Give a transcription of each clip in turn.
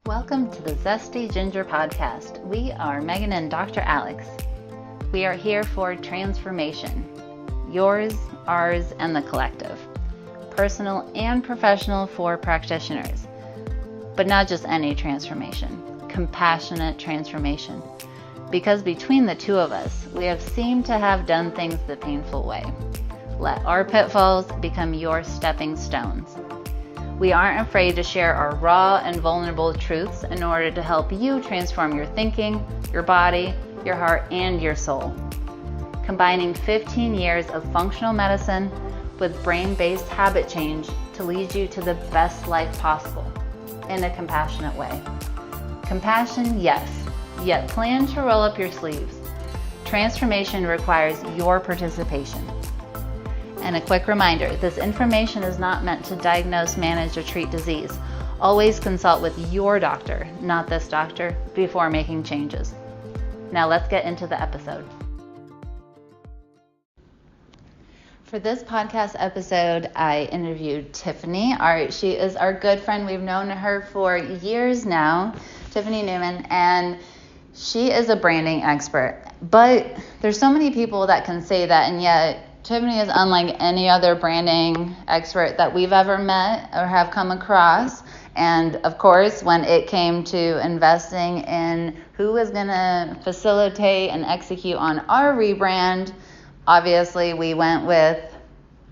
Welcome to the Zesty Podcast. We are Megan and Dr. Alex. We are here for transformation. Yours, ours, and the collective. Personal and professional for practitioners. But not just any transformation. Compassionate transformation. Because between the two of us, we have seemed to have done things the painful way. Let our pitfalls become your stepping stones. We aren't afraid to share our raw and vulnerable truths in order to help you transform your thinking, your body, your heart, and your soul. Combining 15 years of functional medicine with brain-based habit change to lead you to the best life possible in a compassionate way. Compassion, yes, yet plan to roll up your sleeves. Transformation requires your participation. And a quick reminder, this information is not meant to diagnose, manage, or treat disease. Always consult with your doctor, not this doctor, before making changes. Now let's get into the episode. For this podcast episode, I interviewed Tiffany. She is our good friend. We've known her for years now, Tiffany Neuman, and she is a branding expert. But there's so many people that can say that, and yet Tiffany is unlike any other branding expert that we've ever met or have come across. And of course, when it came to investing in who was going to facilitate and execute on our rebrand, obviously we went with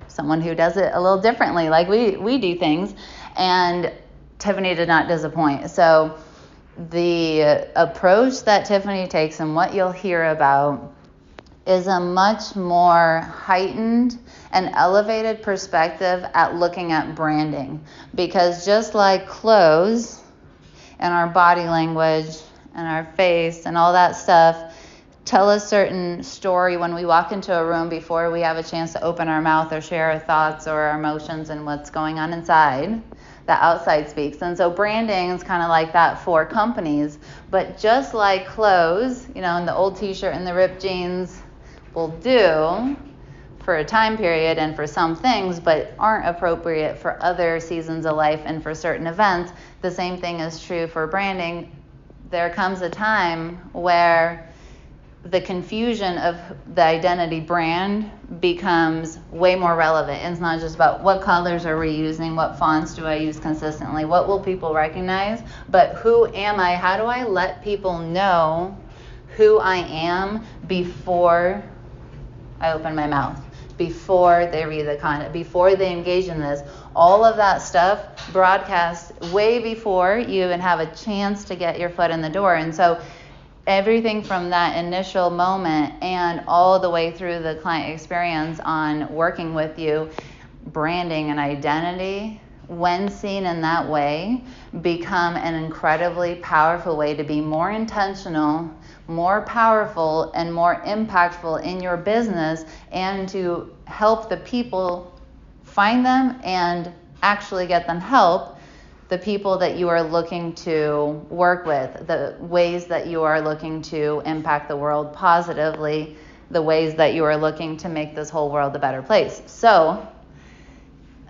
someone who does it a little differently, like we do things. And Tiffany did not disappoint. So the approach that Tiffany takes and what you'll hear about is a much more heightened and elevated perspective at looking at branding. Because just like clothes and our body language and our face and all that stuff tell a certain story when we walk into a room before we have a chance to open our mouth or share our thoughts or our emotions and what's going on inside, the outside speaks. And so branding is kind of like that for companies. But just like clothes, and the old t-shirt and the ripped jeans will do for a time period and for some things, but aren't appropriate for other seasons of life and for certain events, the same thing is true for branding. There comes a time where the confusion of the identity brand becomes way more relevant. It's not just about what colors are we using, what fonts do I use consistently, what will people recognize, but who am I? How do I let people know who I am before I open my mouth, before they read the content, before they engage in this? All of that stuff broadcasts way before you even have a chance to get your foot in the door. And so everything from that initial moment and all the way through the client experience on working with you, branding and identity, when seen in that way, become an incredibly powerful way to be more intentional, more powerful, and more impactful in your business, and to help the people find them and actually get them help, the people that you are looking to work with, the ways that you are looking to impact the world positively, the ways that you are looking to make this whole world a better place. So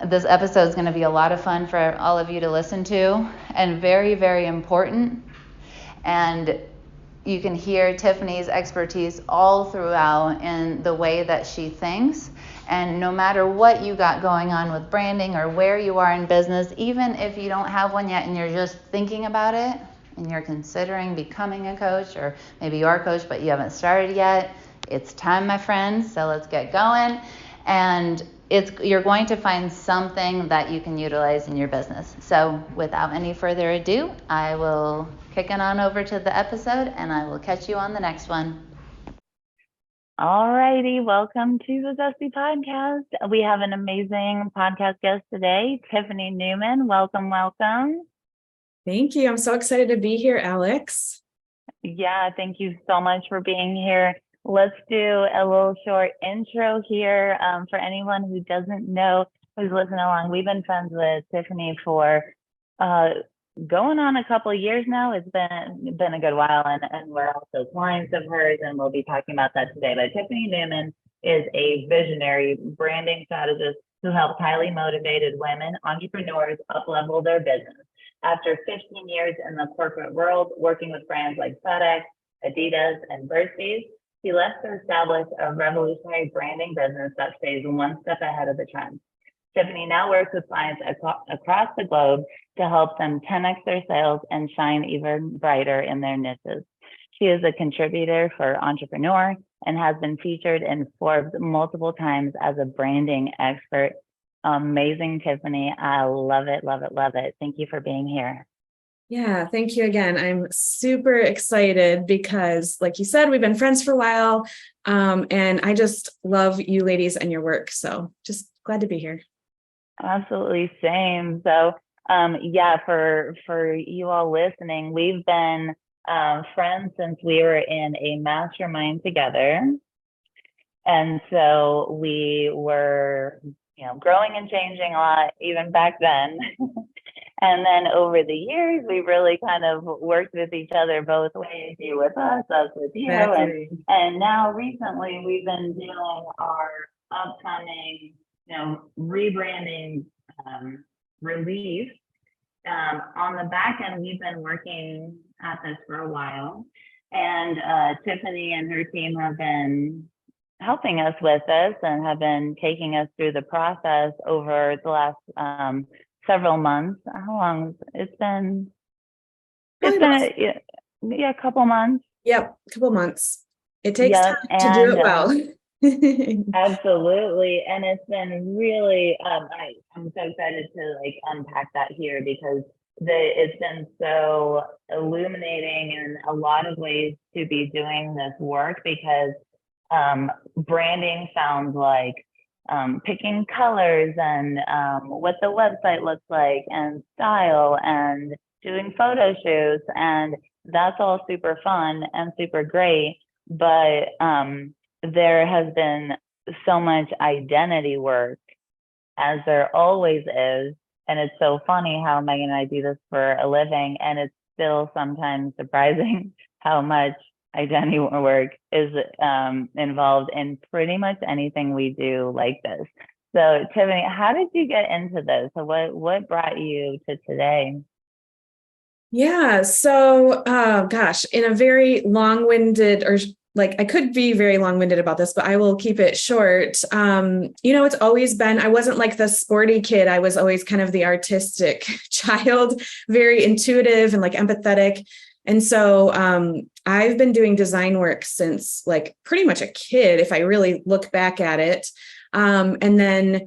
this episode is going to be a lot of fun for all of you to listen to, and very, very important. And you can hear Tiffany's expertise all throughout in the way that she thinks. And no matter what you got going on with branding or where you are in business, even if you don't have one yet and you're just thinking about it and you're considering becoming a coach, or maybe you are a coach but you haven't started yet, it's time, my friends. So let's get going. And you're going to find something that you can utilize in your business. So without any further ado, I will kick it on over to the episode, and I will catch you on the next one. All righty, welcome to the Zesty Podcast. We have an amazing podcast guest today, Tiffany Neuman. Welcome. Thank you. I'm so excited to be here, Alex. Yeah, thank you so much for being here. Let's do a little short intro here for anyone who doesn't know, who's listening along. We've been friends with Tiffany for going on a couple of years now. It's been a good while, and we're also clients of hers, and we'll be talking about that today. But Tiffany Neuman is a visionary branding strategist who helps highly motivated women, entrepreneurs, uplevel their business. After 15 years in the corporate world, working with brands like FedEx, Adidas, and Birchbees, he left to establish a revolutionary branding business that stays one step ahead of the trend. Tiffany now works with clients across the globe to help them 10x their sales and shine even brighter in their niches. She is a contributor for Entrepreneur and has been featured in Forbes multiple times as a branding expert. Amazing, Tiffany. I love it, love it, love it. Thank you for being here. Yeah, thank you again. I'm super excited because, like you said, we've been friends for a while, and I just love you ladies and your work. So just glad to be here. Absolutely, same. So, yeah, for you all listening, we've been friends since we were in a mastermind together, and so we were, growing and changing a lot even back then. And then over the years, we really kind of worked with each other both ways, you with us with you. Exactly. And now recently we've been doing our upcoming, rebranding release. On the back end, we've been working at this for a while. And Tiffany and her team have been helping us with this and have been taking us through the process over the last several months. How long? It's been a couple months. Yep, a couple months. It takes time to do it well. Absolutely. And it's been really, I'm so excited to unpack that here because it's been so illuminating in a lot of ways to be doing this work because branding sounds like picking colors and what the website looks like and style and doing photo shoots. And that's all super fun and super great. But there has been so much identity work, as there always is. And it's so funny how Megan and I do this for a living. And it's still sometimes surprising how much identity work is involved in pretty much anything we do like this. So Tiffany, how did you get into this? So what brought you to today? Yeah. So, in a very long-winded I could be very long-winded about this, but I will keep it short. It's always been, I wasn't like the sporty kid. I was always kind of the artistic child, very intuitive and empathetic. And so I've been doing design work since pretty much a kid, if I really look back at it. And then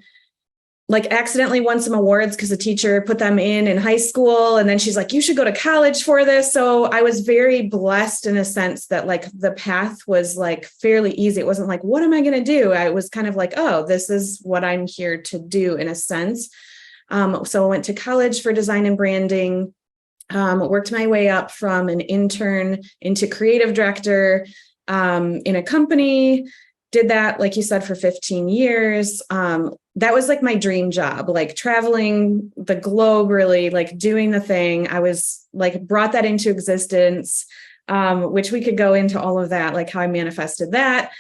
accidentally won some awards because the teacher put them in high school. And then she's like, you should go to college for this. So I was very blessed in a sense that the path was fairly easy. It wasn't what am I going to do? I was kind of oh, this is what I'm here to do in a sense. So I went to college for design and branding. Worked my way up from an intern into creative director in a company, did that, like you said, for 15 years. That was my dream job, traveling the globe, really doing the thing. I was brought that into existence, which we could go into all of that, how I manifested that.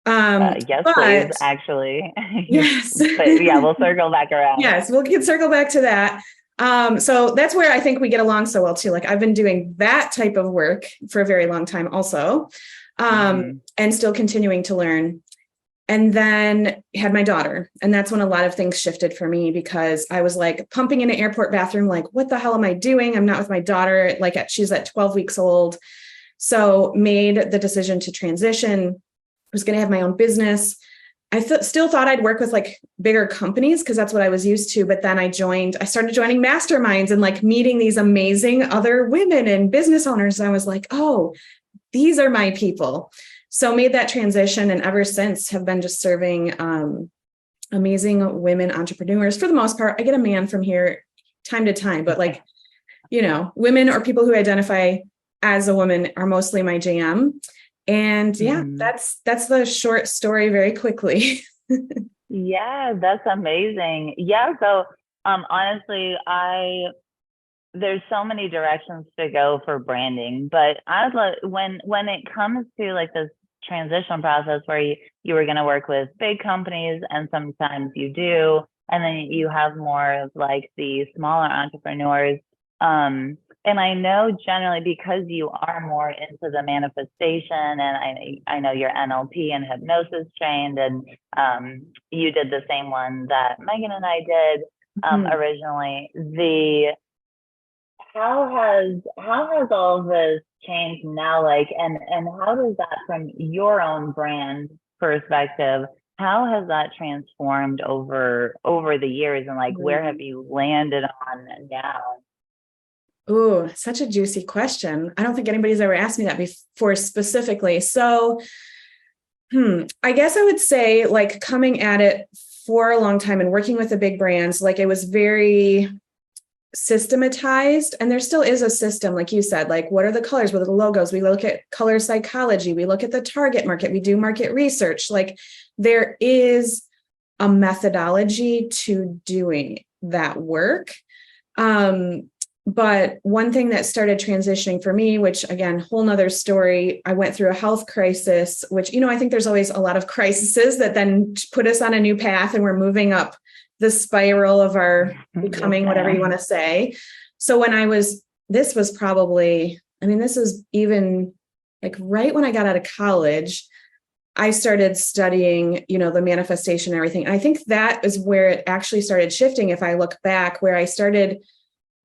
Yes, please, actually. Yes. But yeah, we'll circle back around. Yes, we'll circle back to that. So that's where I think we get along so well too. I've been doing that type of work for a very long time also, and still continuing to learn. And then had my daughter. And that's when a lot of things shifted for me because I was pumping in an airport bathroom, what the hell am I doing? I'm not with my daughter. She's at 12 weeks old. So made the decision to transition, was going to have my own business. I still thought I'd work with bigger companies because that's what I was used to. But then I started joining masterminds and meeting these amazing other women and business owners. And I was oh, these are my people. So made that transition. And ever since have been just serving amazing women entrepreneurs. For the most part, I get a man from here time to time, but women or people who identify as a woman are mostly my jam. And yeah, that's the short story very quickly. Yeah, that's amazing. Yeah. So honestly, there's so many directions to go for branding, but I'd like when it comes to this transition process where you were going to work with big companies and sometimes you do, and then you have more of the smaller entrepreneurs. And I know generally because you are more into the manifestation, and I know you're NLP and hypnosis trained, and you did the same one that Megan and I did originally. How has all this changed now? Like, and how does that, from your own brand perspective, how has that transformed over the years, and like where have you landed on now? Ooh, such a juicy question. I don't think anybody's ever asked me that before specifically. So, I guess I would say, like, coming at it for a long time and working with the big brands, like, it was very systematized, and there still is a system, like you said, like, what are the colors, what are the logos? We look at color psychology, we look at the target market, we do market research. Like, there is a methodology to doing that work. But one thing that started transitioning for me, which again, whole nother story, I went through a health crisis, which, I think there's always a lot of crises that then put us on a new path, and we're moving up the spiral of our becoming, whatever you want to say. So this is even like right when I got out of college, I started studying, the manifestation and everything. And I think that is where it actually started shifting. If I look back, where I started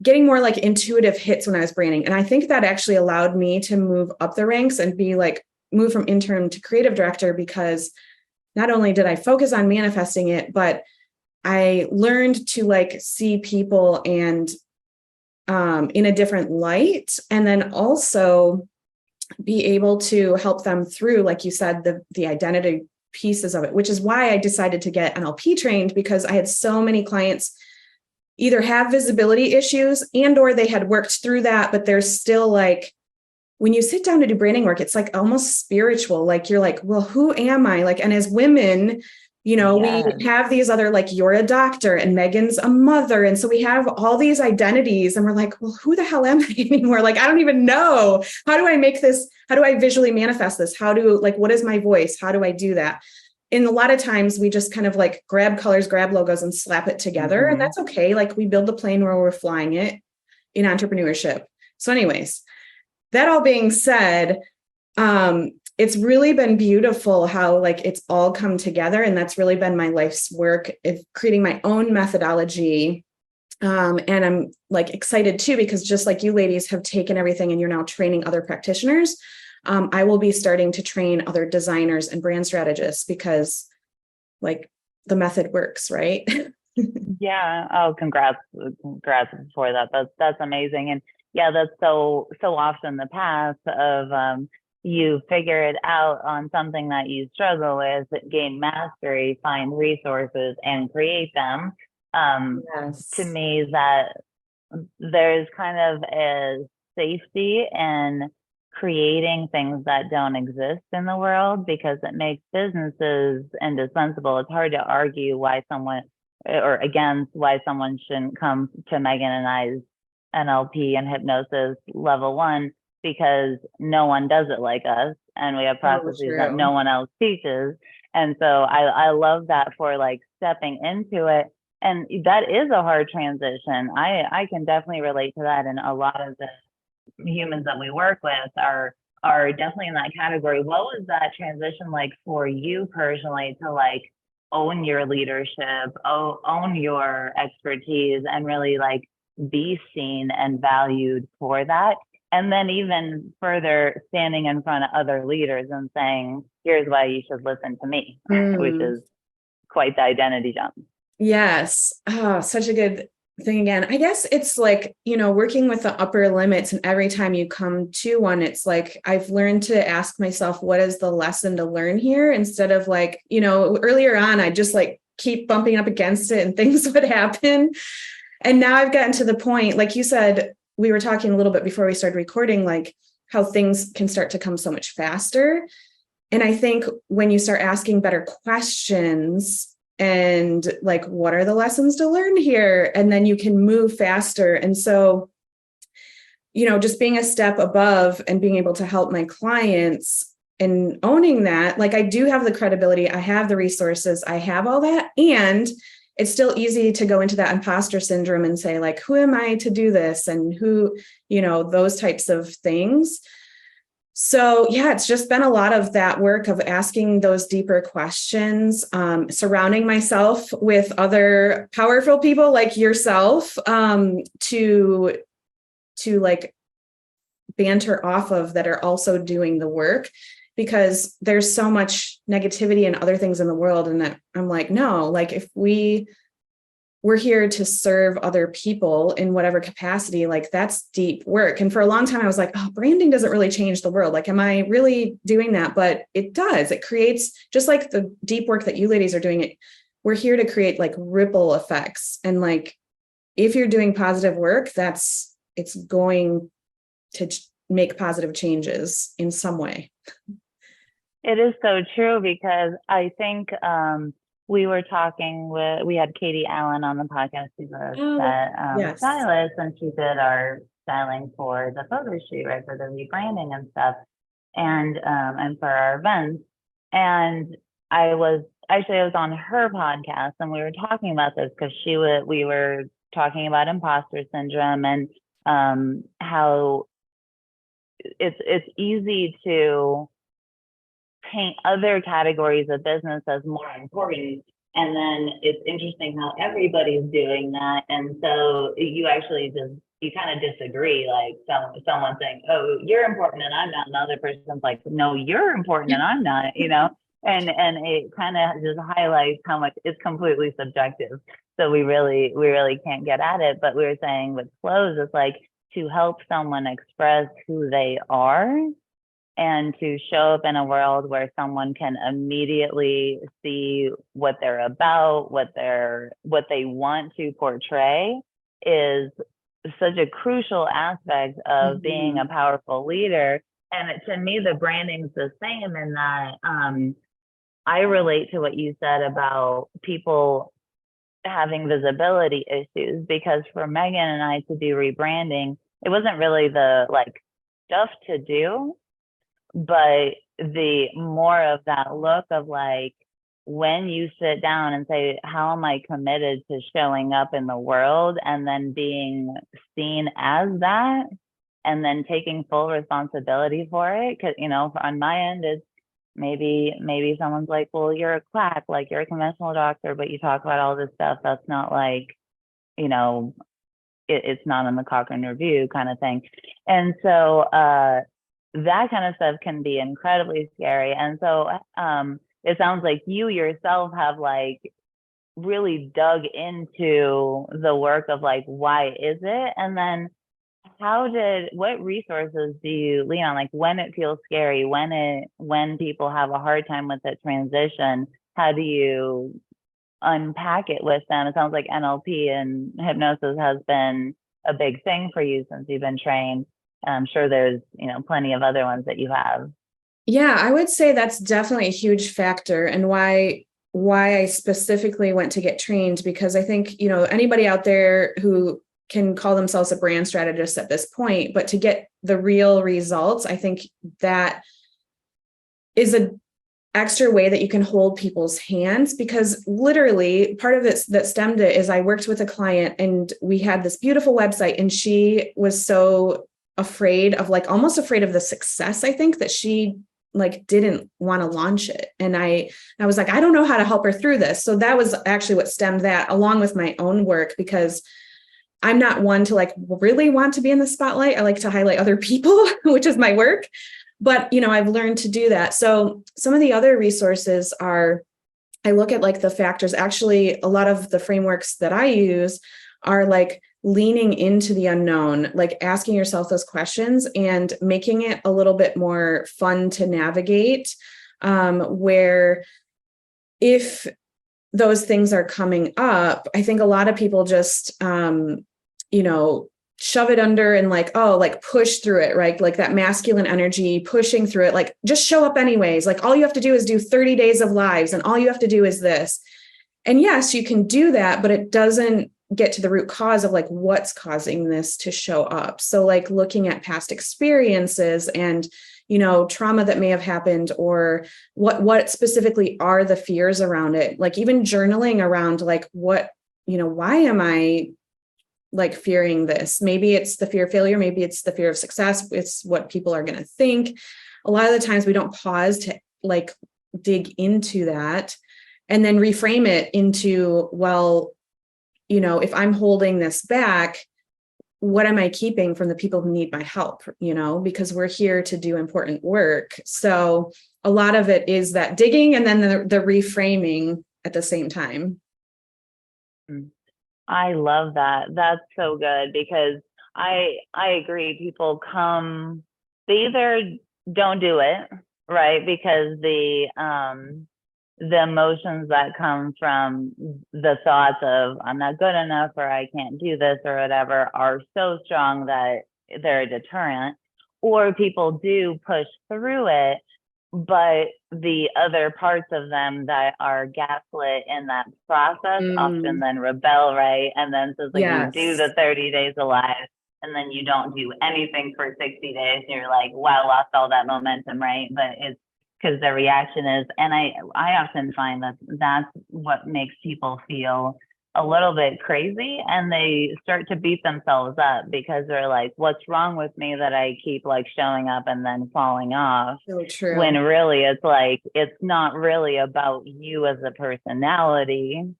getting more like intuitive hits when I was branding. And I think that actually allowed me to move up the ranks and move from intern to creative director, because not only did I focus on manifesting it, but I learned to see people and in a different light, and then also be able to help them through, like you said, the identity pieces of it, which is why I decided to get NLP trained, because I had so many clients either have visibility issues or they had worked through that, but there's still when you sit down to do branding work, it's almost spiritual. You're well, who am I? And as women, Yes. we have these other, you're a doctor and Megan's a mother. And so we have all these identities, and we're well, who the hell am I anymore? I don't even know. How do I make this? How do I visually manifest this? What is my voice? How do I do that? And a lot of times we just kind of grab colors, grab logos, and slap it together. And that's okay. We build the plane where we're flying it in entrepreneurship. So anyways, that all being said, it's really been beautiful how it's all come together. And that's really been my life's work of creating my own methodology. And I'm excited too, because just like you ladies have taken everything and you're now training other practitioners, I will be starting to train other designers and brand strategists, because the method works, right? Yeah. Oh, congrats for that. That's amazing. And yeah, that's so often the path of you figure it out on something that you struggle with, gain mastery, find resources, and create them. Yes. To me, that there's kind of a safety in creating things that don't exist in the world, because it makes businesses indispensable. It's hard to argue why someone shouldn't come to Megan and I's NLP and hypnosis level 1, because no one does it like us, and we have processes that no one else teaches. And so I love that for stepping into it. And that is a hard transition. I can definitely relate to that, and a lot of the humans that we work with are definitely in that category. What was that transition like for you personally to own your leadership, own your expertise, and really be seen and valued for that? And then even further, standing in front of other leaders and saying, here's why you should listen to me, which is quite the identity jump. Yes. Oh, such a good thing. Again, I guess it's working with the upper limits, and every time you come to one, it's I've learned to ask myself, what is the lesson to learn here? Instead of earlier on, I just keep bumping up against it and things would happen. And now I've gotten to the point, like you said, we were talking a little bit before we started recording, how things can start to come so much faster. And I think when you start asking better questions and what are the lessons to learn here? And then you can move faster. And so, just being a step above and being able to help my clients and owning that, I do have the credibility, I have the resources, I have all that. And it's still easy to go into that imposter syndrome and say like, who am I to do this? And who, those types of things. So yeah, it's just been a lot of that work of asking those deeper questions, surrounding myself with other powerful people like yourself, to like banter off of that are also doing the work, because there's so much negativity and other things in the world. And that I'm like, no, like if we're here to serve other people in whatever capacity, like that's deep work. And for a long time, I was like, oh, branding doesn't really change the world. Like, am I really doing that? But it does. It creates, just like the deep work that you ladies are doing, we're here to create like ripple effects. And like, if you're doing positive work, it's going to make positive changes in some way. It is so true, because I think we had Katie Allen on the podcast. She's a stylist, and she did our styling for the photo shoot, right, for the rebranding and stuff, and for our events. And I was on her podcast, and we were talking about this because we were talking about imposter syndrome and how it's easy to paint other categories of business as more important. And then it's interesting how everybody's doing that. And so you kind of disagree, like someone saying, oh, you're important and I'm not. And the other person's like, no, you're important and I'm not, and it kind of just highlights how much it's completely subjective. So we really can't get at it. But we were saying with flows, it's like to help someone express who they are, and to show up in a world where someone can immediately see what they're about, what they want to portray, is such a crucial aspect of being a powerful leader. And to me, the branding's the same in that I relate to what you said about people having visibility issues, because for Megan and I to do rebranding, it wasn't really the like stuff to do, but the more of that look of like, when you sit down and say, how am I committed to showing up in the world, and then being seen as that, and then taking full responsibility for it. Because, on my end, it's maybe someone's like, well, you're a quack, like you're a conventional doctor, but you talk about all this stuff that's not like, it's not in the Cochrane Review kind of thing. And so that kind of stuff can be incredibly scary. And so it sounds like you yourself have like really dug into the work of like, why is it? And then what resources do you lean on? Like when it feels scary, when people have a hard time with that transition, how do you unpack it with them? It sounds like NLP and hypnosis has been a big thing for you since you've been trained. And I'm sure there's, plenty of other ones that you have. Yeah, I would say that's definitely a huge factor, and why I specifically went to get trained, because I think, anybody out there who can call themselves a brand strategist at this point, but to get the real results, I think that is an extra way that you can hold people's hands. Because literally part of it that stemmed it is I worked with a client and we had this beautiful website, and she was so afraid of almost afraid of the success, I think, that she didn't want to launch it. And I was like, I don't know how to help her through this. So that was actually what stemmed that, along with my own work, because I'm not one to really want to be in the spotlight. I like to highlight other people, which is my work. But, I've learned to do that. So some of the other resources are, I look at the factors. Actually, a lot of the frameworks that I use are leaning into the unknown, asking yourself those questions and making it a little bit more fun to navigate, where if those things are coming up, I think a lot of people just, shove it under and push through it, right? That masculine energy pushing through it, just show up anyways. All you have to do is do 30 days of lives, and all you have to do is this. And yes, you can do that, but it doesn't get to the root cause of like what's causing this to show up. So like looking at past experiences and, trauma that may have happened, or what specifically are the fears around it. Like even journaling around like why am I like fearing this? Maybe it's the fear of failure. Maybe it's the fear of success. It's what people are going to think. A lot of the times we don't pause to like dig into that and then reframe it into, well, if I'm holding this back, what am I keeping from the people who need my help? Because we're here to do important work. So a lot of it is that digging and then the reframing at the same time. I love that. That's so good, because I agree. People they either don't do it, right? Because the emotions that come from the thoughts of I'm not good enough, or I can't do this, or whatever, are so strong that they're a deterrent. Or people do push through it, but the other parts of them that are gaslit in that process often then rebel, right? And then so it's like you do the 30 days alive, and then you don't do anything for 60 days. And you're like, wow, lost all that momentum, right? But it's because the reaction is, and I often find that that's what makes people feel a little bit crazy, and they start to beat themselves up because they're like, what's wrong with me that I keep like showing up and then falling off? So true. When really it's like, it's not really about you as a personality.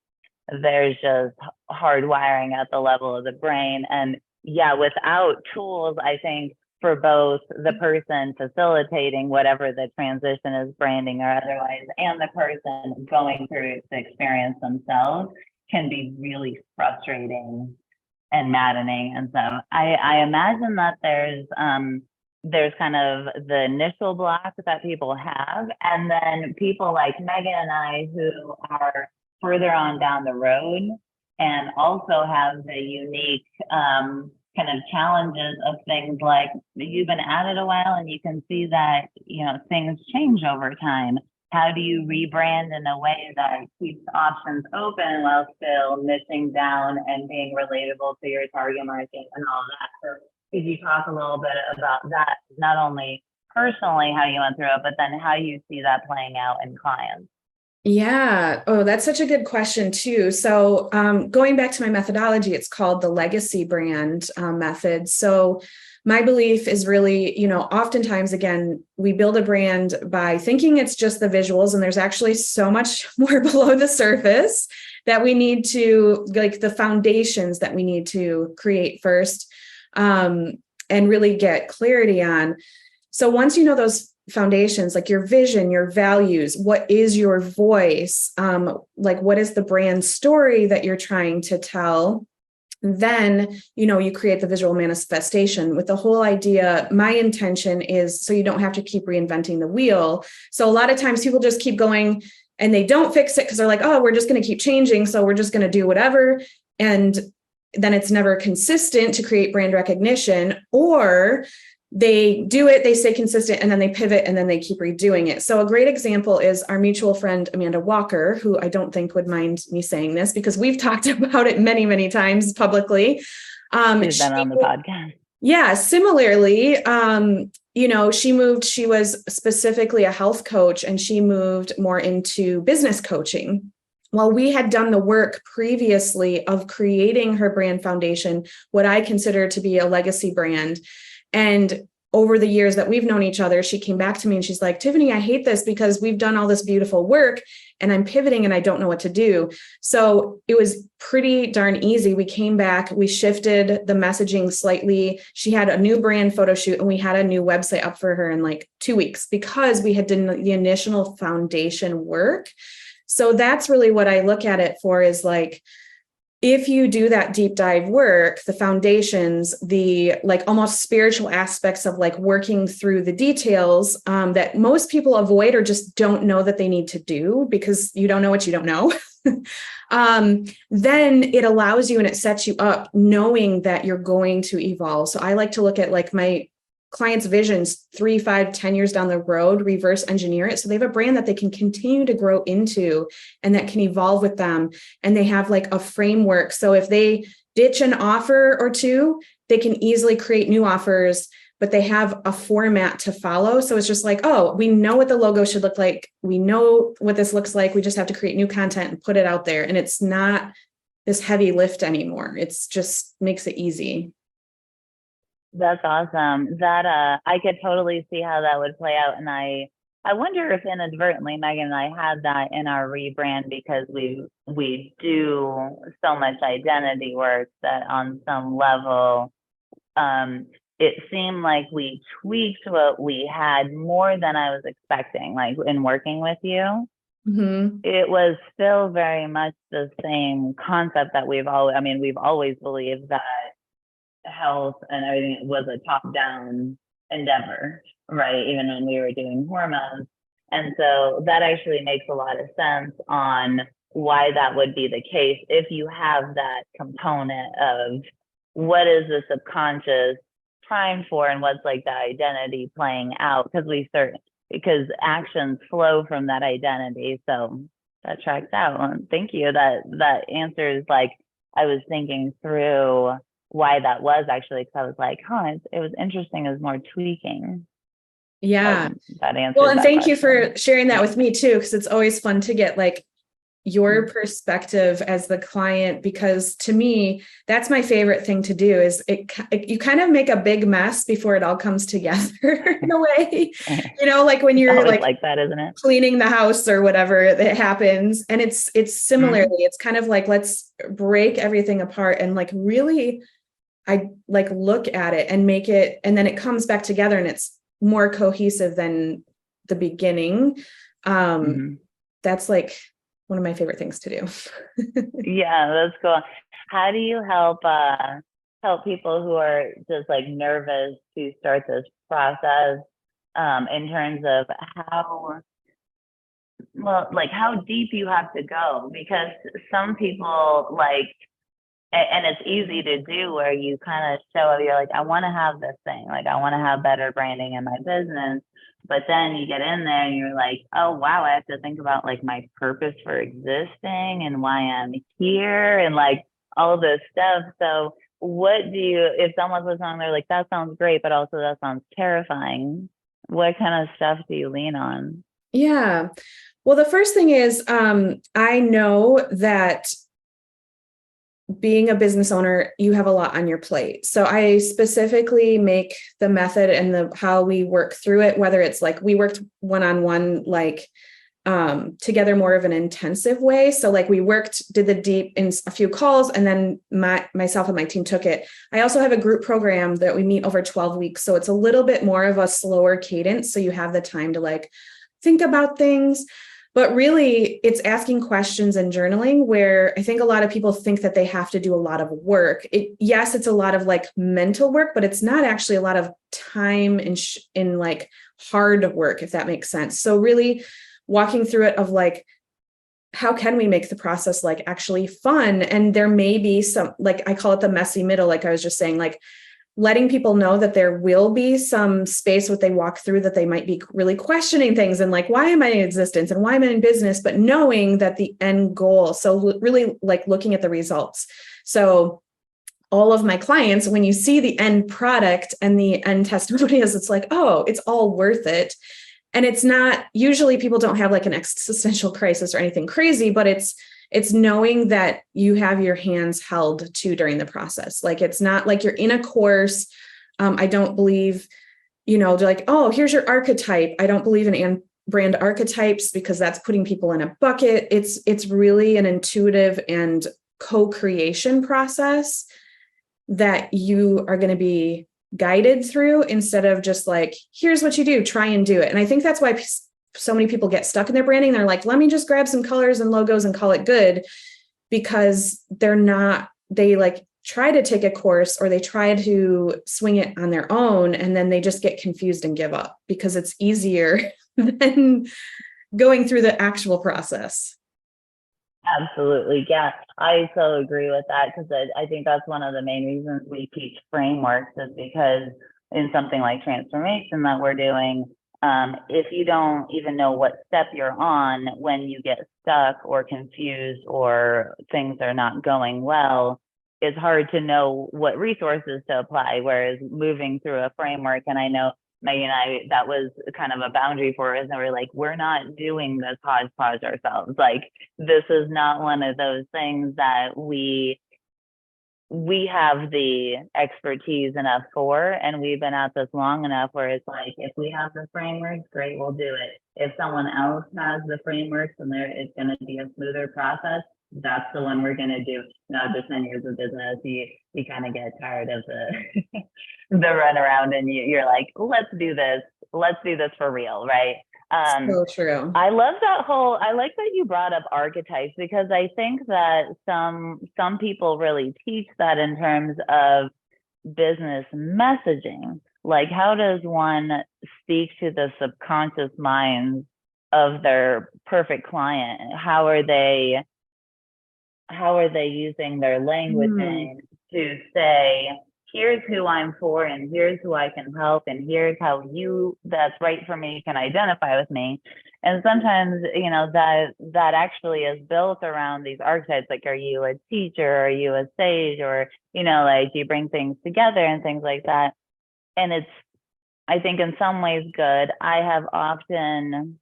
There's just hardwiring at the level of the brain. And without tools, I think, for both the person facilitating whatever the transition is, branding or otherwise, and the person going through the experience themselves, can be really frustrating and maddening. And so I imagine that there's kind of the initial block that people have, and then people like Megan and I who are further on down the road and also have the unique kind of challenges of things like you've been at it a while and you can see that, things change over time. How do you rebrand in a way that keeps options open while still niching down and being relatable to your target market and all that? So could you talk a little bit about that, not only personally how you went through it, but then how you see that playing out in clients? Yeah. Oh, that's such a good question too. So going back to my methodology, it's called the legacy brand method. So my belief is really, oftentimes, again, we build a brand by thinking it's just the visuals, and there's actually so much more below the surface that we need to, like the foundations that we need to create first and really get clarity on. So once you know those foundations, like your vision, your values, what is your voice, like what is the brand story that you're trying to tell, then, you create the visual manifestation with the whole idea. My intention is so you don't have to keep reinventing the wheel. So a lot of times people just keep going and they don't fix it because they're like, oh, we're just going to keep changing. So we're just going to do whatever. And then it's never consistent to create brand recognition, or they do it, they stay consistent, and then they pivot, and then they keep redoing it. So a great example is our mutual friend, Amanda Walker, who I don't think would mind me saying this because we've talked about it many, many times publicly. She's been on the podcast. Yeah. Similarly, she was specifically a health coach, and she moved more into business coaching. Well, we had done the work previously of creating her brand foundation, what I consider to be a legacy brand. And over the years that we've known each other, she came back to me and she's like, Tiffany, I hate this because we've done all this beautiful work and I'm pivoting and I don't know what to do. So it was pretty darn easy. We came back, we shifted the messaging slightly. She had a new brand photo shoot and we had a new website up for her in like 2 weeks because we had done the initial foundation work. So that's really what I look at it for, is like, if you do that deep dive work, the foundations, the like almost spiritual aspects of like working through the details that most people avoid or just don't know that they need to do because you don't know what you don't know, then it allows you and it sets you up knowing that you're going to evolve. So I like to look at like my clients' visions 3, 5, 10 years down the road, reverse engineer it. So they have a brand that they can continue to grow into and that can evolve with them. And they have like a framework. So if they ditch an offer or two, they can easily create new offers, but they have a format to follow. So it's just like, oh, we know what the logo should look like. We know what this looks like. We just have to create new content and put it out there. And it's not this heavy lift anymore. It's just makes it easy. That's awesome. That I could totally see how that would play out. And I wonder if inadvertently Megan and I had that in our rebrand, because we do so much identity work that on some level it seemed like we tweaked what we had more than I was expecting, like in working with you. Mm-hmm. It was still very much the same concept that we've always believed that health and everything was a top-down endeavor, right? Even when we were doing hormones. And so that actually makes a lot of sense on why that would be the case if you have that component of what is the subconscious trying for and what's like the identity playing out, because actions flow from that identity. So that tracks out. Thank you. That answers, like, I was thinking through why that was actually, because I was like, it was interesting. It was more tweaking. Yeah. That answers. Well, and thank question. you for sharing that with me too, because it's always fun to get like your perspective as the client, because to me, that's my favorite thing to do is you kind of make a big mess before it all comes together in a way, like when you're like that, isn't it? Cleaning the house or whatever that happens. And it's similarly, it's kind of like, let's break everything apart and like really, I like look at it and make it, and then it comes back together and it's more cohesive than the beginning. That's like one of my favorite things to do. Yeah, that's cool. How do you help people who are just like nervous to start this process in terms of how deep you have to go? Because some people and it's easy to do where you kind of show up, you're like, I want to have this thing, like I want to have better branding in my business. But then you get in there and you're like, oh, wow, I have to think about like my purpose for existing and why I'm here and like all this stuff. So if someone's listening, they're like, that sounds great, but also that sounds terrifying. What kind of stuff do you lean on? Yeah. Well, the first thing is, I know that being a business owner, you have a lot on your plate. So I specifically make the method and how we work through it, whether it's like we worked one-on-one, like together more of an intensive way. So like we did the deep in a few calls, and then myself and my team took it. I also have a group program that we meet over 12 weeks. So it's a little bit more of a slower cadence. So you have the time to like think about things. But really, it's asking questions and journaling, where I think a lot of people think that they have to do a lot of work. Yes, it's a lot of like mental work, but it's not actually a lot of time in like hard work, if that makes sense. So really walking through it of like, how can we make the process like actually fun? And there may be some, like I call it the messy middle, like I was just saying, like letting people know that there will be some space what they walk through that they might be really questioning things and like, why am I in existence and why am I in business? But knowing that the end goal, so really like looking at the results. So all of my clients, when you see the end product and the end testimonials, it's like, oh, it's all worth it. And it's not, usually people don't have like an existential crisis or anything crazy, but it's knowing that you have your hands held to during the process. Like, it's not like you're in a course. I don't believe, they're like, oh, here's your archetype. I don't believe in brand archetypes because that's putting people in a bucket. It's really an intuitive and co-creation process that you are going to be guided through instead of just like, here's what you do, try and do it. And I think that's why so many people get stuck in their branding. They're like, let me just grab some colors and logos and call it good, because they like try to take a course or they try to swing it on their own. And then they just get confused and give up because it's easier than going through the actual process. Absolutely. Yeah, I so agree with that, because I think that's one of the main reasons we teach frameworks is because in something like transformation that we're doing, if you don't even know what step you're on when you get stuck or confused or things are not going well, it's hard to know what resources to apply. Whereas moving through a framework, and I know Maggie and I, that was kind of a boundary for us. And we're like, we're not doing this hodgepodge ourselves. Like, this is not one of those things that we have the expertise enough for, and we've been at this long enough where it's like, if we have the frameworks, great, we'll do it. If someone else has the frameworks and it's going to be a smoother process, that's the one we're going to do. Now, after 10 years of business, you kind of get tired of the the runaround, and you're like, let's do this for real, right? So true. I love that I like that you brought up archetypes, because I think that some people really teach that in terms of business messaging. Like, how does one speak to the subconscious minds of their perfect client? How are they using their languaging to say, here's who I'm for, and here's who I can help, and here's how that's right for me can identify with me. And sometimes, that actually is built around these archetypes. Like, are you a teacher? Are you a sage? Or, like, do you bring things together and things like that? And it's, I think, in some ways good. I have often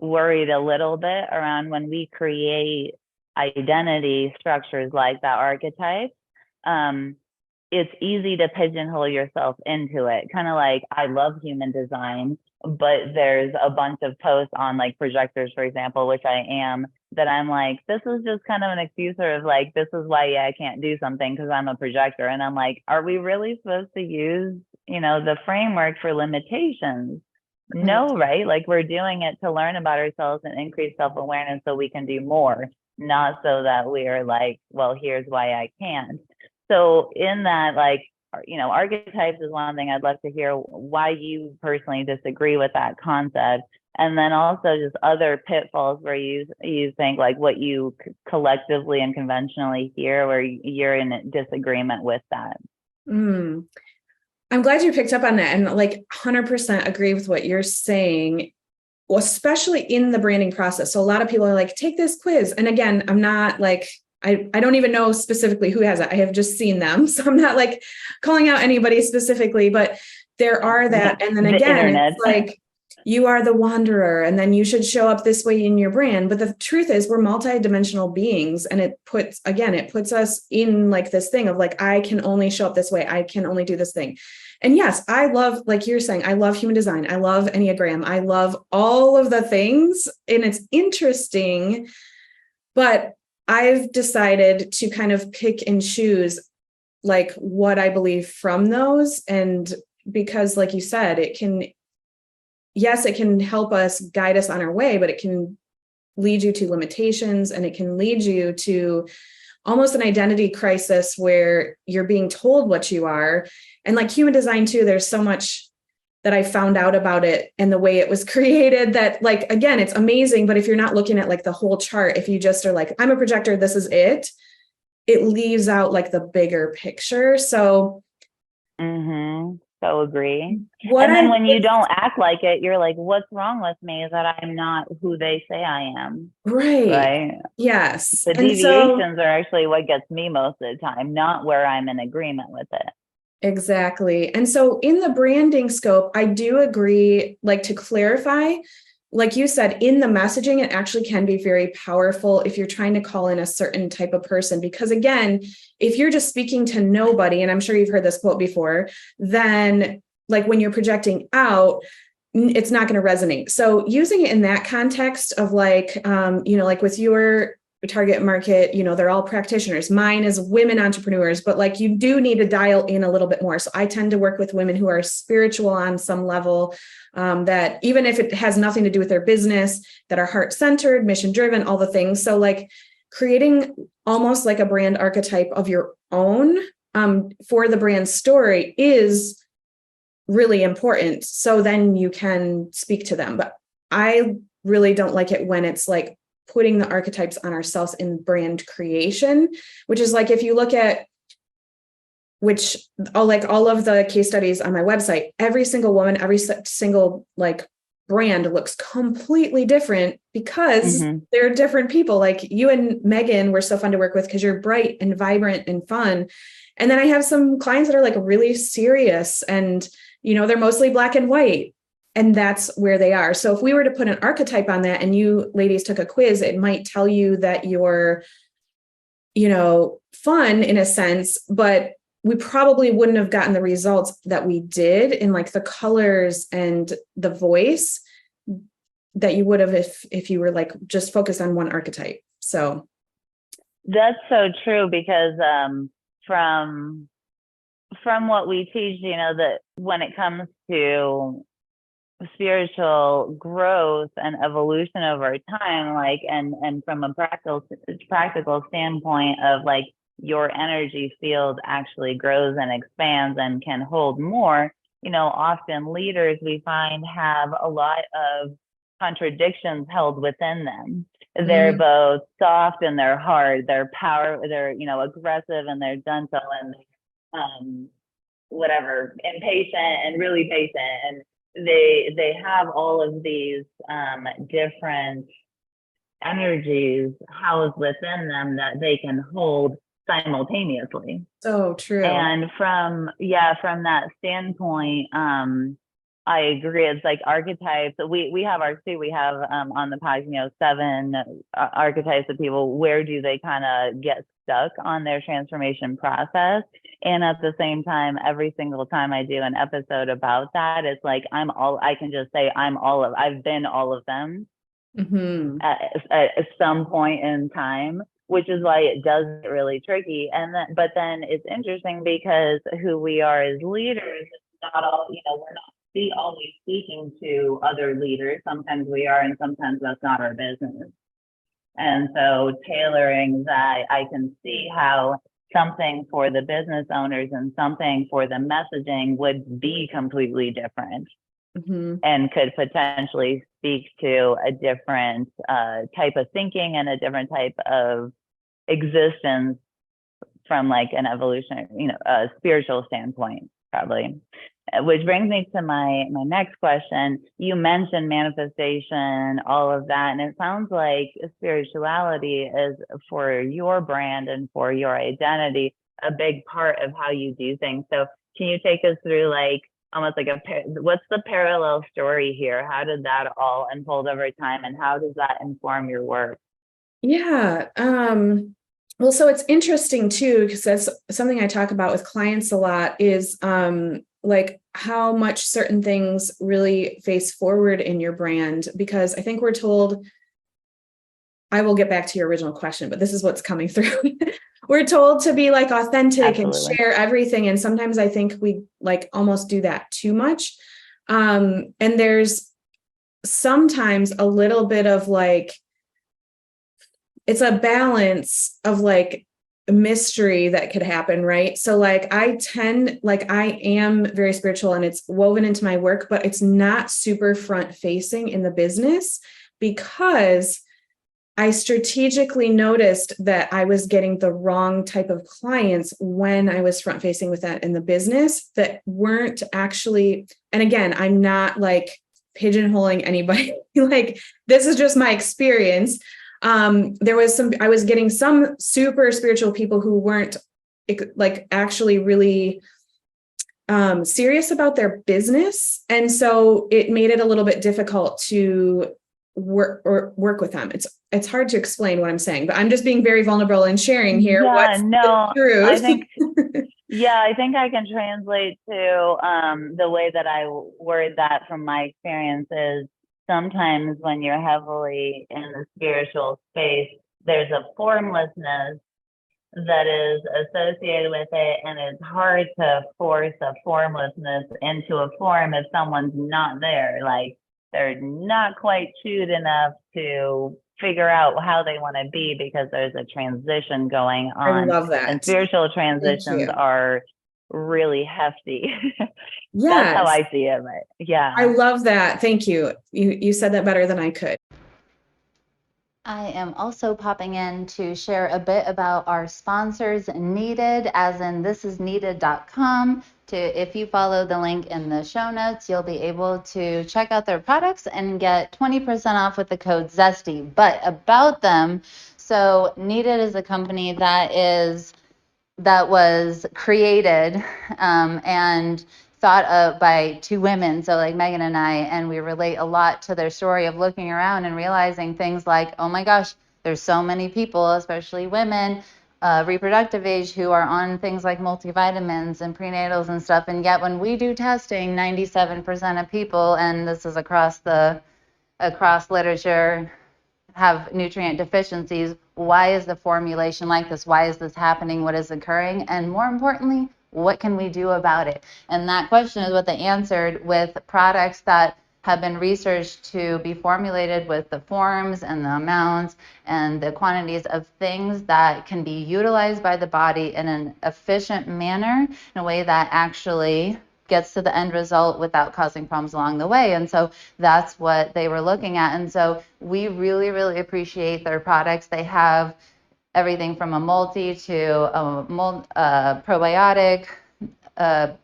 worried a little bit around when we create identity structures like that archetype. It's easy to pigeonhole yourself into it. Kind of like, I love human design, but there's a bunch of posts on, like, projectors, for example, which I am, that I'm like, this is just kind of an excuse, of like, this is why I can't do something because I'm a projector. And I'm like, are we really supposed to use, the framework for limitations? No, right? Like, we're doing it to learn about ourselves and increase self-awareness so we can do more, not so that we are like, well, here's why I can't. So in that, like, archetypes is one thing. I'd love to hear why you personally disagree with that concept. And then also just other pitfalls where you think, like, what you collectively and conventionally hear where you're in disagreement with that. I'm glad you picked up on that, and, like, 100% agree with what you're saying, especially in the branding process. So a lot of people are like, take this quiz. And again, I'm not like, I don't even know specifically who has it. I have just seen them. So I'm not like calling out anybody specifically, but there are that. And then again, it's like, you are the wanderer, and then you should show up this way in your brand. But the truth is, we're multidimensional beings. And it puts us in, like, this thing of, like, I can only show up this way. I can only do this thing. And yes, I love, like you're saying, I love human design. I love Enneagram. I love all of the things, and it's interesting, but I've decided to kind of pick and choose, like, what I believe from those. And because, like you said, it can help us, guide us on our way, but it can lead you to limitations, and it can lead you to almost an identity crisis where you're being told what you are. And, like, human design too, there's so much that I found out about it and the way it was created that, like, again, it's amazing. But if you're not looking at, like, the whole chart, if you just are like, I'm a projector, this is it leaves out, like, the bigger picture. So So agree. And then when you don't act like it, you're like, what's wrong with me? Is that I'm not who they say I am. Right. Yes. The deviations are actually what gets me most of the time, not where I'm in agreement with it. Exactly. And so in the branding scope, I do agree, like, to clarify, like you said, in the messaging, it actually can be very powerful if you're trying to call in a certain type of person. Because again, if you're just speaking to nobody, and I'm sure you've heard this quote before, then, like, when you're projecting out, it's not going to resonate. So using it in that context of, like, like with your target market, they're all practitioners. Mine is women entrepreneurs, but, like, you do need to dial in a little bit more. So I tend to work with women who are spiritual on some level, that even if it has nothing to do with their business, that are heart-centered, mission-driven, all the things. So, like, creating almost like a brand archetype of your own for the brand story is really important. So then you can speak to them. But I really don't like it when it's like putting the archetypes on ourselves in brand creation, which is like, if you look at which all of the case studies on my website, every single woman, every single like brand looks completely different because they're different people. Like you and Megan were so fun to work with because you're bright and vibrant and fun. And then I have some clients that are like really serious and, they're mostly black and white. And that's where they are. So if we were to put an archetype on that and you ladies took a quiz, it might tell you that you're, fun in a sense, but we probably wouldn't have gotten the results that we did in like the colors and the voice that you would have if you were like just focused on one archetype. So that's so true because from what we teach, that when it comes to spiritual growth and evolution over time, like and from a practical standpoint of like your energy field actually grows and expands and can hold more, often leaders we find have a lot of contradictions held within them. They're both soft and they're hard, they're aggressive and they're gentle and impatient and really patient, and they have all of these different energies housed within them that they can hold simultaneously. So true. And from that standpoint, I agree. It's like archetypes. We have ours too. We have on the podcast, 7 archetypes of people. Where do they kind of get stuck on their transformation process? And at the same time, every single time I do an episode about that, it's like I can just say I've been all of them at some point in time, which is why it does get really tricky. But then it's interesting because who we are as leaders, not all, we're not always speaking to other leaders. Sometimes we are, and sometimes that's not our business. And so tailoring that, I can see how something for the business owners and something for the messaging would be completely different and could potentially speak to a different type of thinking and a different type of existence from like an evolutionary, a spiritual standpoint, probably. Which brings me to my next question. You mentioned manifestation, all of that, and it sounds like spirituality is for your brand and for your identity a big part of how you do things. So can you take us through like almost like what's the parallel story here? How did that all unfold over time, and how does that inform your work? Yeah. Well, so it's interesting too, because that's something I talk about with clients a lot is like how much certain things really face forward in your brand, because I think we're told, I will get back to your original question, but this is what's coming through. We're told to be like authentic Absolutely. And share everything. And sometimes I think we like almost do that too much. And there's sometimes a little bit of like, it's a balance of like mystery that could happen, right? So like I am very spiritual and it's woven into my work, but it's not super front facing in the business because I strategically noticed that I was getting the wrong type of clients when I was front facing with that in the business that weren't actually, and again, I'm not like pigeonholing anybody, like this is just my experience. I was getting some super spiritual people who weren't like actually really serious about their business. And so it made it a little bit difficult to work with them. It's hard to explain what I'm saying, but I'm just being very vulnerable and sharing here. Yeah, no, I think, I think I can translate to the way that I word that from my experiences. Sometimes when you're heavily in the spiritual space, there's a formlessness that is associated with it, and it's hard to force a formlessness into a form if someone's not there. Like they're not quite chewed enough to figure out how they want to be because there's a transition going on. I love that. And spiritual transitions are really hefty. Yes. That's how I see it. But yeah. I love that. Thank you. You said that better than I could. I am also popping in to share a bit about our sponsors, Needed, as in thisisneeded.com. If you follow the link in the show notes, you'll be able to check out their products and get 20% off with the code Zesty. But about them, so Needed is a company that was created and thought of by two women, so like Megan and I, and we relate a lot to their story of looking around and realizing things like, oh my gosh, there's so many people, especially women, reproductive age, who are on things like multivitamins and prenatals and stuff, and yet when we do testing, 97% of people, and this is across literature, have nutrient deficiencies. Why is the formulation like this? Why is this happening? What is occurring? And more importantly, what can we do about it? And that question is what they answered with products that have been researched to be formulated with the forms and the amounts and the quantities of things that can be utilized by the body in an efficient manner, in a way that actually gets to the end result without causing problems along the way. And so that's what they were looking at. And so we really, really appreciate their products. They have everything from a multi to a probiotic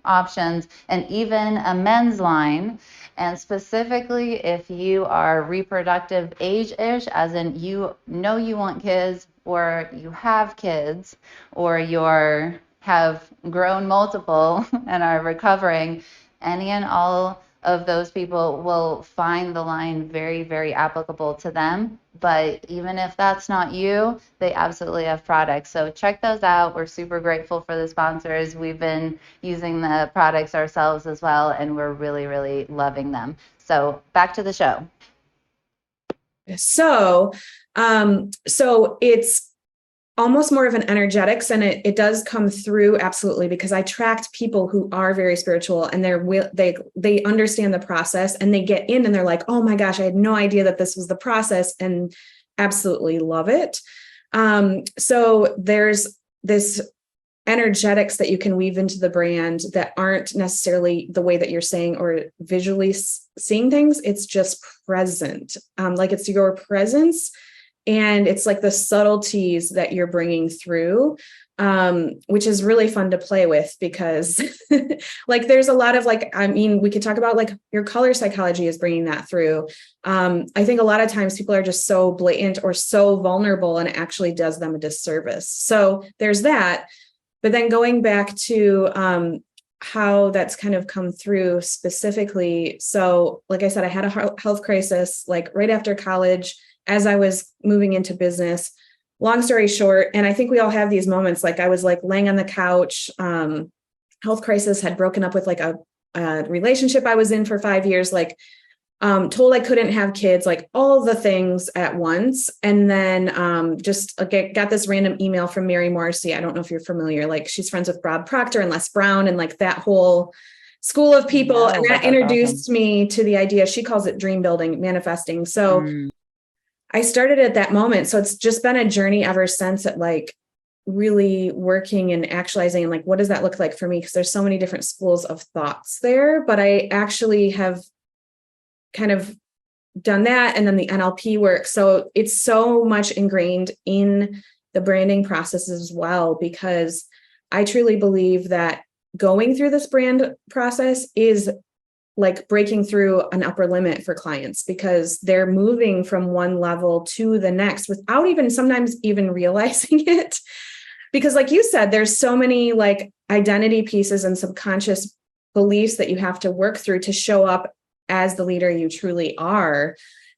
options, and even a men's line. And specifically, if you are reproductive age-ish, as in you know you want kids, or you have kids, or have grown multiple and are recovering, any and all of those people will find the line very, very applicable to them. But even if that's not you, they absolutely have products. So check those out. We're super grateful for the sponsors. We've been using the products ourselves as well, and we're really, really loving them. So back to the show. So it's almost more of an energetics, and it does come through absolutely, because I tracked people who are very spiritual, and they understand the process, and they get in and they're like, oh my gosh, I had no idea that this was the process, and absolutely love it. So there's this energetics that you can weave into the brand that aren't necessarily the way that you're saying or visually seeing things. It's just present. Like it's your presence. And it's like the subtleties that you're bringing through, which is really fun to play with, because like there's a lot of we could talk about like your color psychology is bringing that through. I think a lot of times people are just so blatant or so vulnerable, and it actually does them a disservice. So there's that. But then going back to how that's kind of come through specifically. So like I said, I had a health crisis like right after college, as I was moving into business. Long story short, and I think we all have these moments, like I was like laying on the couch, health crisis, had broken up with like a relationship I was in for 5 years, like told I couldn't have kids, like all the things at once. And then just got this random email from Mary Morrissey. I don't know if you're familiar, like she's friends with Bob Proctor and Les Brown and like that whole school of people. And that introduced me to the idea. She calls it dream building, manifesting. So I started at that moment. So it's just been a journey ever since, at like really working and actualizing, and like, what does that look like for me? Because there's so many different schools of thoughts there, but I actually have kind of done that. And then the NLP work. So it's so much ingrained in the branding process as well, because I truly believe that going through this brand process is like breaking through an upper limit for clients, because they're moving from one level to the next without sometimes even realizing it. Because like you said, there's so many like identity pieces and subconscious beliefs that you have to work through to show up as the leader you truly are.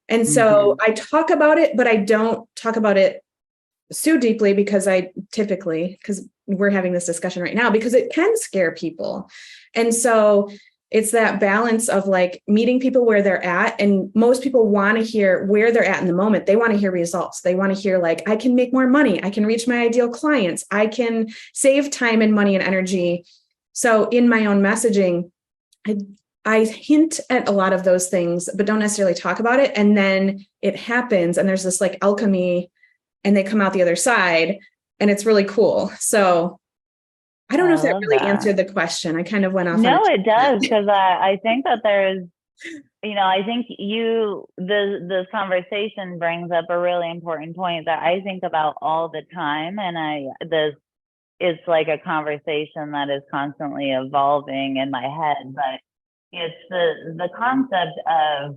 And so I talk about it, but I don't talk about it so deeply, because because we're having this discussion right now, because it can scare people. And so it's that balance of like meeting people where they're at. And most people want to hear where they're at in the moment. They want to hear results. They want to hear like, I can make more money. I can reach my ideal clients. I can save time and money and energy. So in my own messaging, I hint at a lot of those things, but don't necessarily talk about it. And then it happens, and there's this like alchemy, and they come out the other side, and it's really cool. So I don't know if that really answered the question. I kind of went off. No, it does, because I think that there's I think this conversation brings up a really important point that I think about all the time. And it's like a conversation that is constantly evolving in my head, but it's the concept of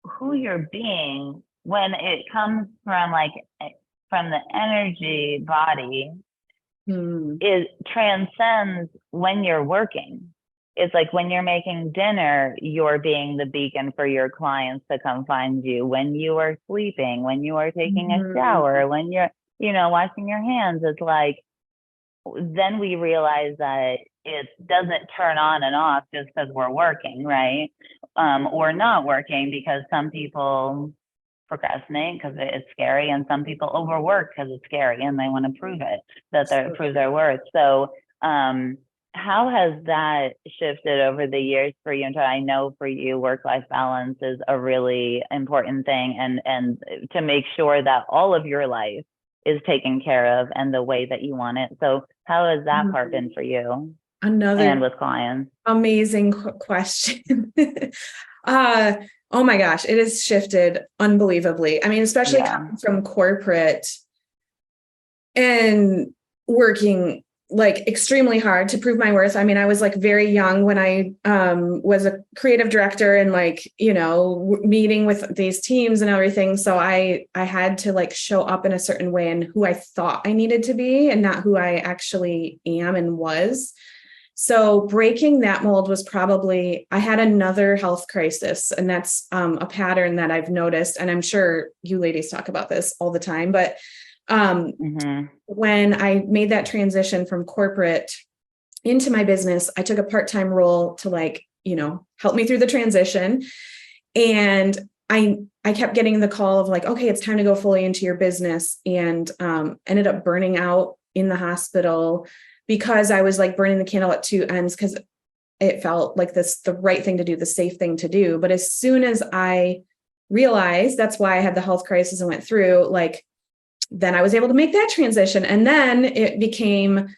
who you're being when it comes from the energy body. It transcends when you're working. It's like when you're making dinner, you're being the beacon for your clients to come find you. When you are sleeping, when you are taking a shower, when you're, washing your hands, it's like, then we realize that it doesn't turn on and off just because we're working, right? Or not working, because some people procrastinate because it's scary, and some people overwork because it's scary and they want to prove their worth. So how has that shifted over the years for you? And I know for you, work-life balance is a really important thing, and to make sure that all of your life is taken care of and the way that you want it. So how has that part been for you? And with clients? Amazing question. Oh my gosh, it has shifted unbelievably. I mean, especially coming from corporate and working like extremely hard to prove my worth. I mean, I was like very young when I was a creative director and like, meeting with these teams and everything. So I had to like show up in a certain way and who I thought I needed to be and not who I actually am and was. So breaking that mold was probably, I had another health crisis, and that's a pattern that I've noticed. And I'm sure you ladies talk about this all the time, but when I made that transition from corporate into my business, I took a part-time role to like, help me through the transition. And I kept getting the call of like, okay, it's time to go fully into your business, and ended up burning out in the hospital because I was like burning the candle at two ends, because it felt like the right thing to do, the safe thing to do. But as soon as I realized that's why I had the health crisis and went through, like, then I was able to make that transition. And then it became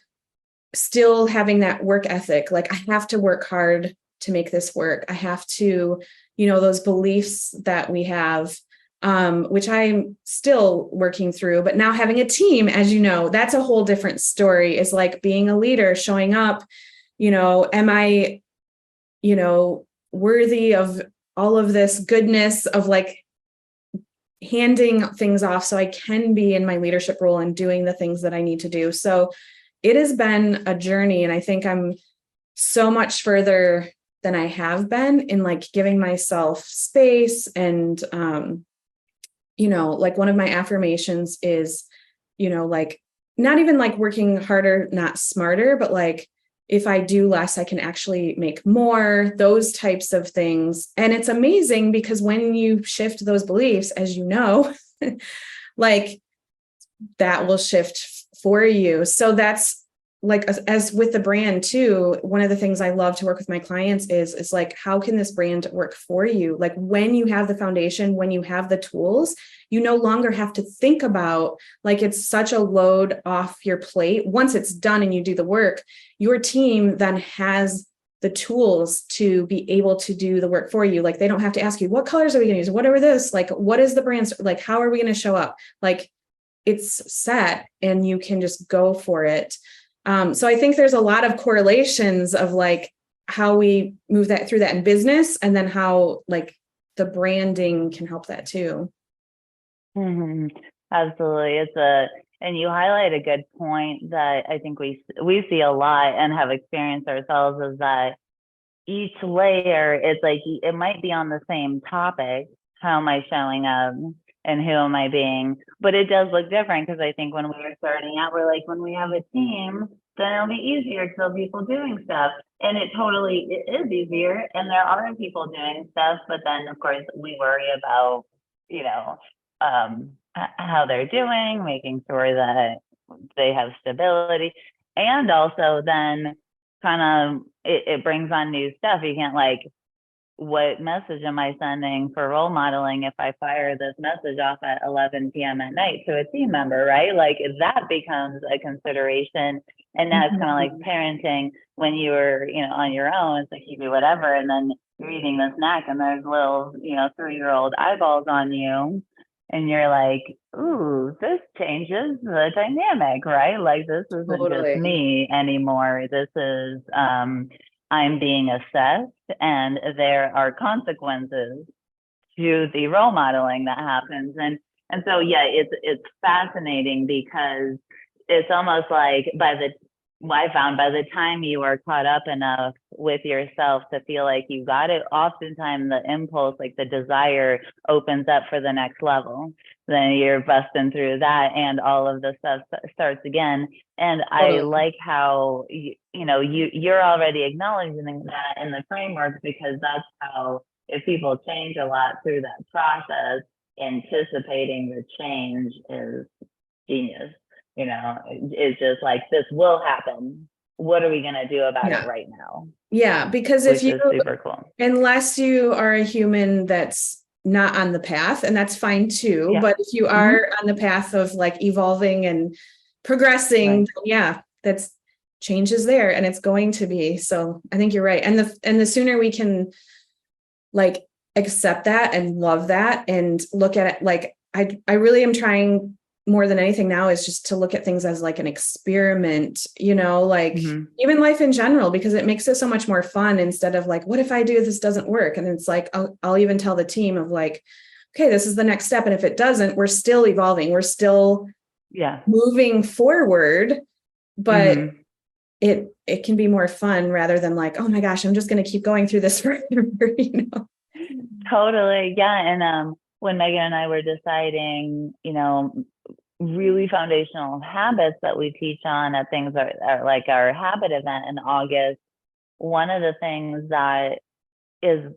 still having that work ethic. Like, I have to work hard to make this work. I have to, those beliefs that we have, which I'm still working through, but now having a team, as you know, that's a whole different story, is like being a leader, showing up, am I, worthy of all of this goodness of like handing things off so I can be in my leadership role and doing the things that I need to do. So it has been a journey. And I think I'm so much further than I have been in like giving myself space. And, like one of my affirmations is, like not even like working harder, not smarter, but like, if I do less, I can actually make more, those types of things. And it's amazing because when you shift those beliefs, as you know, like that will shift for you. So that's like, as with the brand too, one of the things I love to work with my clients is like, how can this brand work for you? Like when you have the foundation, when you have the tools, you no longer have to think about, like, it's such a load off your plate. Once it's done and you do the work, your team then has the tools to be able to do the work for you. Like they don't have to ask you, what colors are we going to use? What are this? Like, what is the brand? Like, how are we going to show up? Like it's set and you can just go for it. So I think there's a lot of correlations of like how we move that through that in business, and then how like the branding can help that too. Mm-hmm. Absolutely. And you highlight a good point that I think we see a lot and have experienced ourselves, is that each layer, it's like, it might be on the same topic. How am I showing up and who am I being? But it does look different, because I think when we were starting out, we're like, when we have a team, then it'll be easier because there'll be people doing stuff. And it is easier. And there are people doing stuff. But then, of course, we worry about, how they're doing, making sure that they have stability. And also then kind of it brings on new stuff. You can't like, what message am I sending for role modeling if I fire this message off at 11 p.m. at night to a team member, right? Like that becomes a consideration. And now it's kind of like parenting when you were, on your own. It's like you do whatever. And then you're eating the snack and there's little, 3-year-old eyeballs on you. And you're like, ooh, this changes the dynamic, right? Like, this isn't just me anymore. This is, I'm being assessed, and there are consequences to the role modeling that happens. And so, yeah, it's fascinating because it's almost like I found by the time you are caught up enough with yourself to feel like you got it, oftentimes the impulse, like the desire, opens up for the next level. Then you're busting through that and all of the stuff starts again. And I like how, you're already acknowledging that in the framework, because that's how, if people change a lot through that process, anticipating the change is genius. It's just like, this will happen. What are we going to do about it right now? Yeah, because if you, super cool. Unless you are a human that's not on the path, and that's fine too. But if you are on the path of like evolving and progressing, that's change is there, and it's going to be. So I think you're right. And the sooner we can like accept that and love that and look at it, like I really am trying more than anything now is just to look at things as like an experiment, even life in general, because it makes it so much more fun instead of like, what if I do, this doesn't work? And it's like, I'll even tell the team of like, okay, this is the next step. And if it doesn't, we're still evolving. We're still moving forward, but it can be more fun rather than like, oh my gosh, I'm just going to keep going through this forever, Totally. Yeah. And, when Megan and I were deciding, really foundational habits that we teach on at things are like our habit event in August, one of the things that is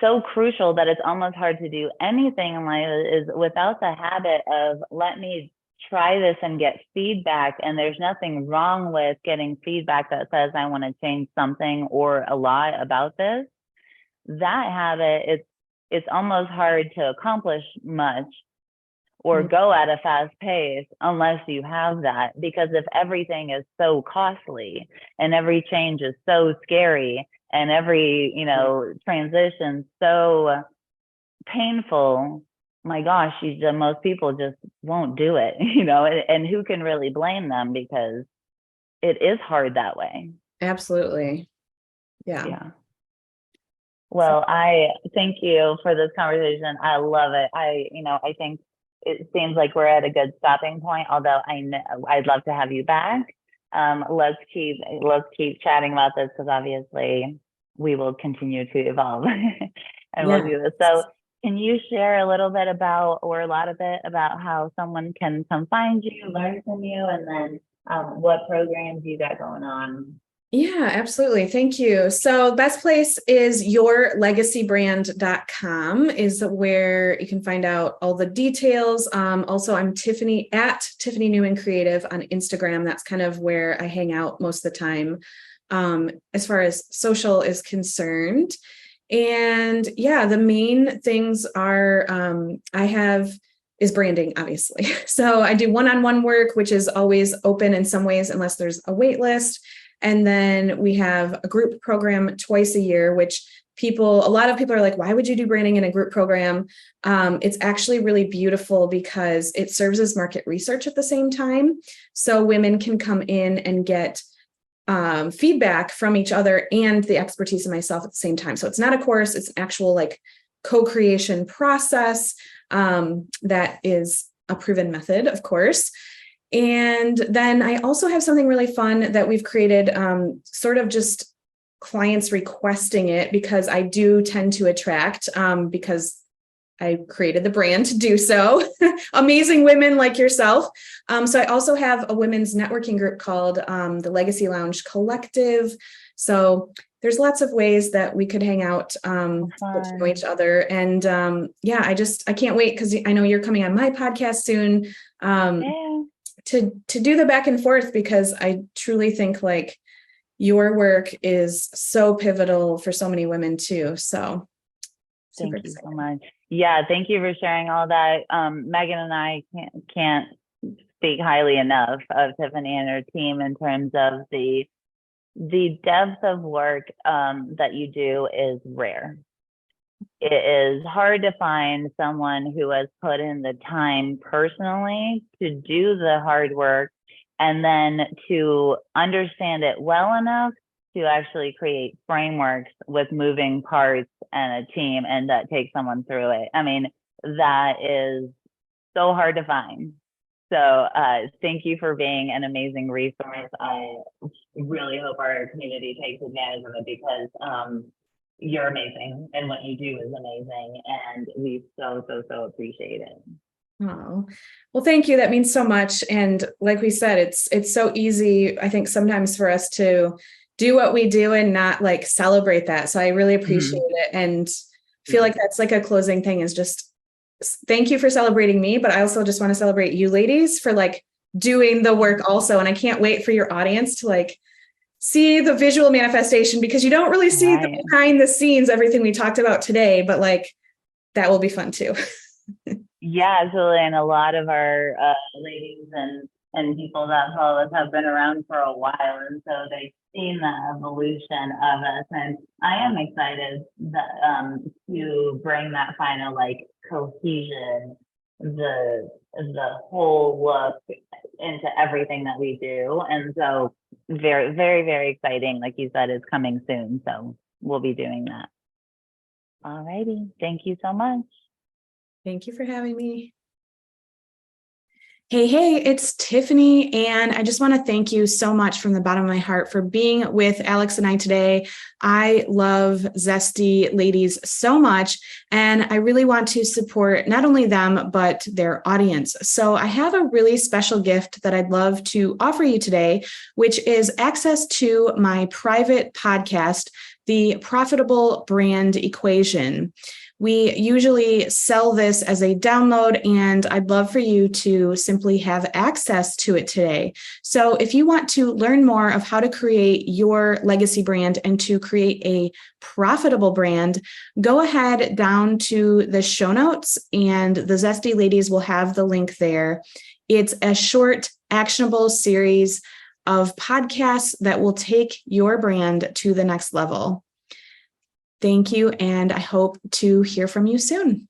so crucial that it's almost hard to do anything in life is without the habit of, let me try this and get feedback. And there's nothing wrong with getting feedback that says, I want to change something or a lot about this. That habit, it's almost hard to accomplish much or go at a fast pace unless you have that, because if everything is so costly and every change is so scary and every, transition so painful, my gosh, most people just won't do it, and who can really blame them, because it is hard that way. Absolutely. Yeah. Well, I thank you for this conversation. I love it. I think it seems like we're at a good stopping point, although I'd love to have you back. Let's keep chatting about this, because obviously we will continue to evolve and we'll do this. So can you share a little bit about how someone can come find you, learn from you, and then what programs you got going on? Yeah, absolutely. Thank you. So best place is yourlegacybrand.com is where you can find out all the details. Also, I'm Tiffany at Tiffany Neuman Creative on Instagram. That's kind of where I hang out most of the time as far as social is concerned. And the main things are is branding, obviously. So I do one-on-one work, which is always open in some ways, unless there's a wait list. And then we have a group program twice a year, which a lot of people are like, why would you do branding in a group program? It's actually really beautiful because it serves as market research at the same time. So women can come in and get feedback from each other and the expertise of myself at the same time. So it's not a course, it's an actual like co-creation process that is a proven method, of course. And then I also have something really fun that we've created, sort of just clients requesting it, because I do tend to attract, because I created the brand to do so, amazing women like yourself. So I also have a women's networking group called the Legacy Lounge Collective. So there's lots of ways that we could hang out, to know each other. And I can't wait, because I know you're coming on my podcast soon. To do the back and forth, because I truly think like your work is so pivotal for so many women too. So thank you so much. Yeah, thank you for sharing all that. Megan and I can't speak highly enough of Tiffany and her team in terms of the the depth of work that you do is rare. It is hard to find someone who has put in the time personally to do the hard work and then to understand it well enough to actually create frameworks with moving parts and a team, and that takes someone through it. I mean, that is so hard to find. So thank you for being an amazing resource. I really hope our community takes advantage of it, because you're amazing and what you do is amazing, and we so appreciate it. Oh, well, thank you. That means so much. And like we said, it's so easy, I think, sometimes for us to do what we do and not like celebrate that. So I really appreciate it, and feel like that's like a closing thing, is just thank you for celebrating me, but I also just want to celebrate you ladies for like doing the work also. And I can't wait for your audience to like see the visual manifestation, because you don't really see the behind the scenes, everything we talked about today, but like that will be fun too. Yeah, absolutely. And a lot of our ladies and people that follow us have been around for a while, and so they've seen the evolution of us. And I am excited that to bring that final like cohesion, the whole look into everything that we do. And so very exciting. Like you said, it's coming soon, so we'll be doing that. All righty. Thank you so much. Thank you for having me. Hey, it's Tiffany, and I just want to thank you so much from the bottom of my heart for being with Alex and I today. I love Zesty ladies so much, and I really want to support not only them, but their audience. So I have a really special gift that I'd love to offer you today, which is access to my private podcast, The Profitable Brand Equation. We usually sell this as a download, and I'd love for you to simply have access to it today. So if you want to learn more of how to create your legacy brand and to create a profitable brand, go ahead down to the show notes, and the Zesty ladies will have the link there. It's a short, actionable series of podcasts that will take your brand to the next level. Thank you, and I hope to hear from you soon.